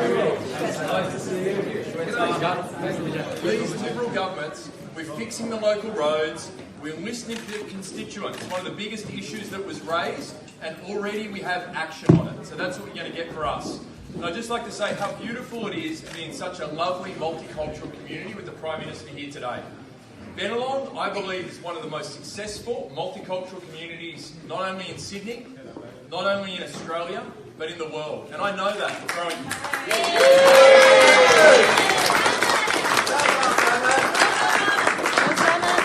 Nice to see you. These Liberal governments, we're fixing the local roads, we're listening to the constituents. It's one of the biggest issues that was raised, and already we have action on it. So that's what we're going to get for us. And I'd just like to say how beautiful it is to be in such a lovely multicultural community with the Prime Minister here today. Bennelong, I believe, is one of the most successful multicultural communities, not only in Sydney, not only in Australia, but in the world. And I know that from growing.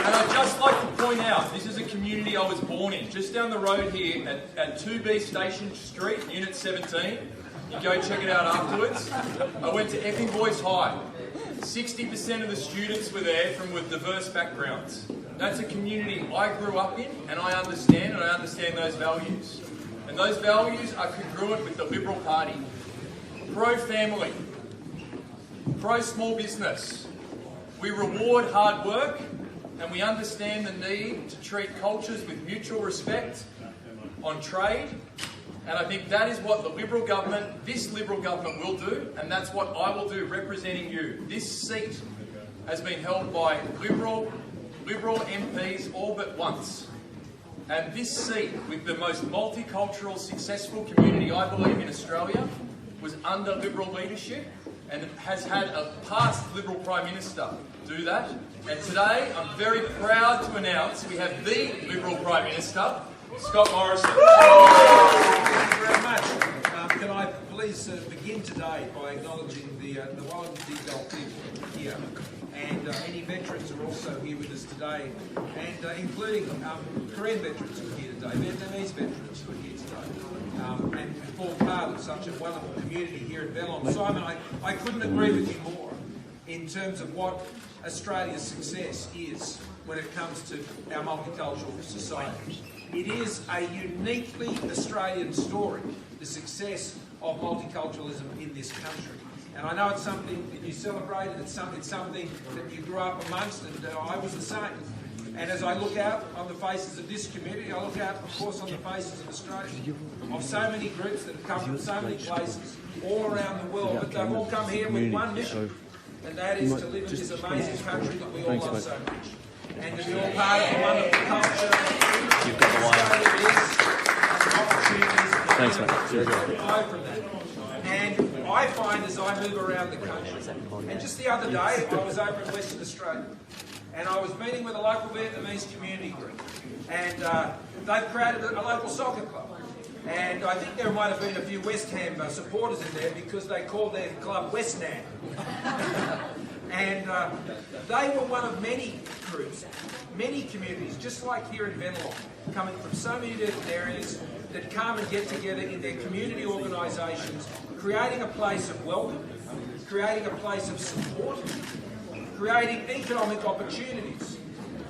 And I'd just like to point out, this is a community I was born in, just down the road here at 2B Station Street, Unit 17. You go check it out afterwards. I went to Epping Boys High. 60% of the students were there from with diverse backgrounds. That's a community I grew up in, and I understand those values. And those values are congruent with the Liberal Party. Pro-family, pro-small business. We reward hard work, and we understand the need to treat cultures with mutual respect on trade. And I think that is what the Liberal government, this Liberal government will do, and that's what I will do representing you. This seat has been held by Liberal MPs all but once. And this seat, with the most multicultural, successful community, I believe, in Australia, was under Liberal leadership and has had a past Liberal Prime Minister do that. And today, I'm very proud to announce we have the Liberal Prime Minister, Scott Morrison. Thank you very much. Can I please begin today by acknowledging the Wallumbilla people here, and any veterans are also here with us today, and including Korean veterans who are here today, Vietnamese veterans who are here today, and form part of such a wonderful community here at Bennelong. Simon, I couldn't agree with you more in terms of what Australia's success is when it comes to our multicultural society. It is a uniquely Australian story, the success of multiculturalism in this country. And I know it's something that you celebrated, it's something that you grew up amongst, and I was the same. And as I look out on the faces of this community, I look out, of course, on the faces of Australia, of so many groups that have come from so many places all around the world, but they've all come here with one mission, and that is to live in this amazing country that we all love so much. And to be all part of a wonderful culture. You've got the Thanks, mate. From that. And I find as I move around the country, and just the other day I was over in Western Australia, and I was meeting with a local Vietnamese community group, and they've created a local soccer club. And I think there might have been a few West Ham supporters in there because they called their club West Ham. And they were one of many groups, many communities, just like here in Bennelong, coming from so many different areas that come and get together in their community organisations, creating a place of welcome, creating a place of support, creating economic opportunities,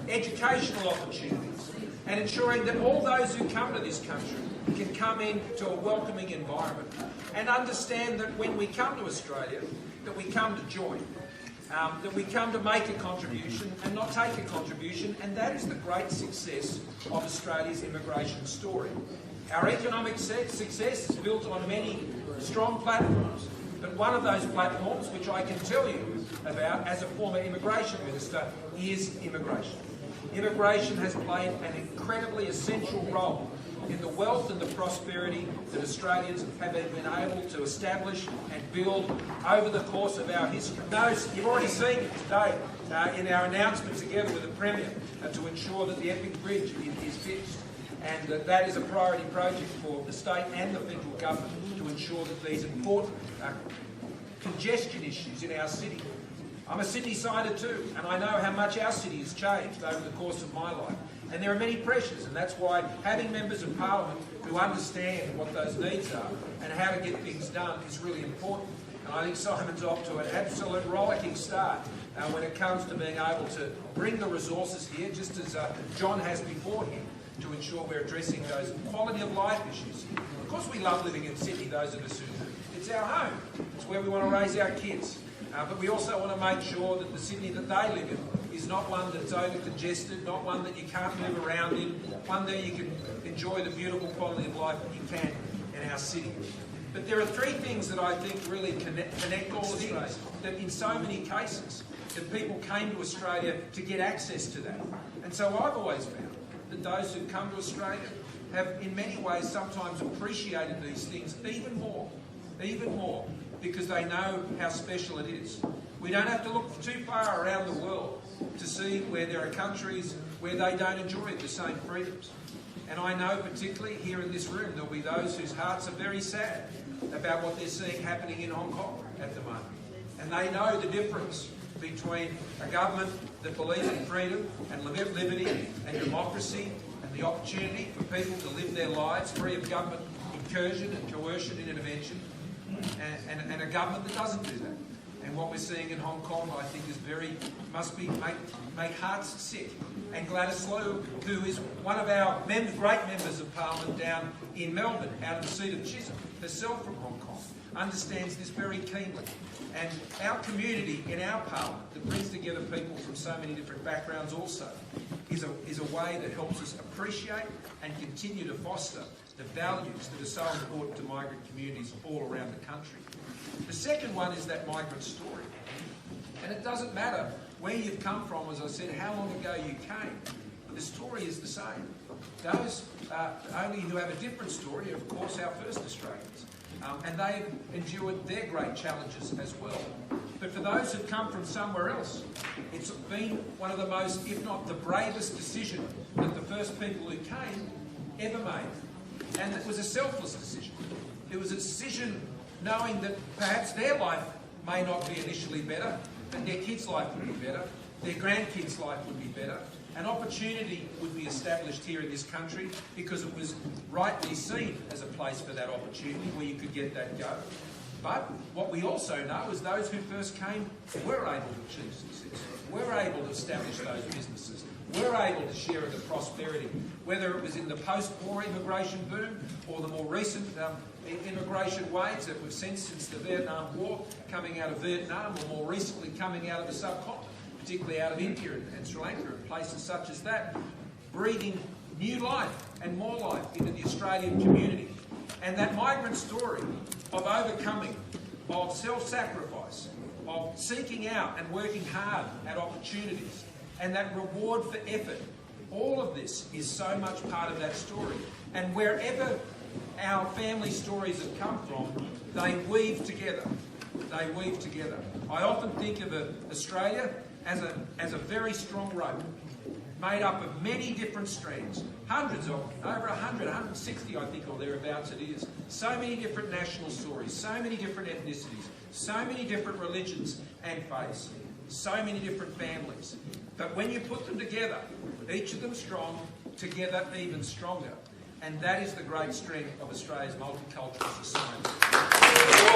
educational opportunities, and ensuring that all those who come to this country can come into a welcoming environment and understand that when we come to Australia, that we come to join. That we come to make a contribution and not take a contribution, and that is the great success of Australia's immigration story. Our economic success is built on many strong platforms, but one of those platforms, which I can tell you about as a former immigration minister, is immigration. Immigration has played an incredibly essential role in the wealth and the prosperity that Australians have been able to establish and build over the course of our history. You've already seen it today in our announcement together with the Premier to ensure that the Epping Bridge is fixed, and that is a priority project for the state and the federal government to ensure that these important congestion issues in our city. I'm a Sydney-sider too, and I know how much our city has changed over the course of my life. And there are many pressures, and that's why having members of Parliament who understand what those needs are and how to get things done is really important. And I think Simon's off to an absolute rollicking start when it comes to being able to bring the resources here, just as John has before him, to ensure we're addressing those quality of life issues. Of course we love living in Sydney, those of us who do. It's our home. It's where we want to raise our kids. But we also want to make sure that the Sydney that they live in is not one that's over-congested, not one that you can't move around in, one that you can enjoy the beautiful quality of life that you can in our city. But there are three things that I think really connect all Australians, that in so many cases, that people came to Australia to get access to that. And so I've always found that those who come to Australia have in many ways sometimes appreciated these things even more, because they know how special it is. We don't have to look too far around the world to see where there are countries where they don't enjoy the same freedoms. And I know particularly here in this room there'll be those whose hearts are very sad about what they're seeing happening in Hong Kong at the moment. And they know the difference between a government that believes in freedom and liberty and democracy and the opportunity for people to live their lives free of government incursion and coercion and intervention, and a government that doesn't do that. And what we're seeing in Hong Kong, I think, is make hearts sick. And Gladys Liu, who is one of our great members of Parliament down in Melbourne, out of the seat of Chisholm, herself from Hong Kong, understands this very keenly. And our community in our Parliament, that brings together people from so many different backgrounds also, is a way that helps us appreciate and continue to foster the values that are so important to migrant communities all around the country. The second one is that migrant story. And it doesn't matter where you've come from, as I said, how long ago you came. The story is the same. Those only who have a different story are, of course, our first Australians. And they've endured their great challenges as well. But for those who've come from somewhere else, it's been one of the most, if not the bravest decision that the first people who came ever made. And it was a selfless decision. It was a decision knowing that perhaps their life may not be initially better, but their kids' life would be better, their grandkids' life would be better, an opportunity would be established here in this country because it was rightly seen as a place for that opportunity where you could get that go. But what we also know is those who first came were able to achieve success, were able to establish those businesses, were able to share in the prosperity, whether it was in the post-war immigration boom or the more recent immigration waves that we've seen since the Vietnam War, coming out of Vietnam, or more recently coming out of the subcontinent, particularly out of India and Sri Lanka and places such as that, breathing new life and more life into the Australian community. And that migrant story of overcoming, of self-sacrifice, of seeking out and working hard at opportunities, and that reward for effort, all of this is so much part of that story. And wherever our family stories have come from, they weave together. They weave together. I often think of Australia as a very strong rope, made up of many different strands, hundreds of them, over 100, 160 I think, or thereabouts it is. So many different national stories, so many different ethnicities, so many different religions and faiths, so many different families. But when you put them together, each of them strong, together even stronger. And that is the great strength of Australia's multicultural society.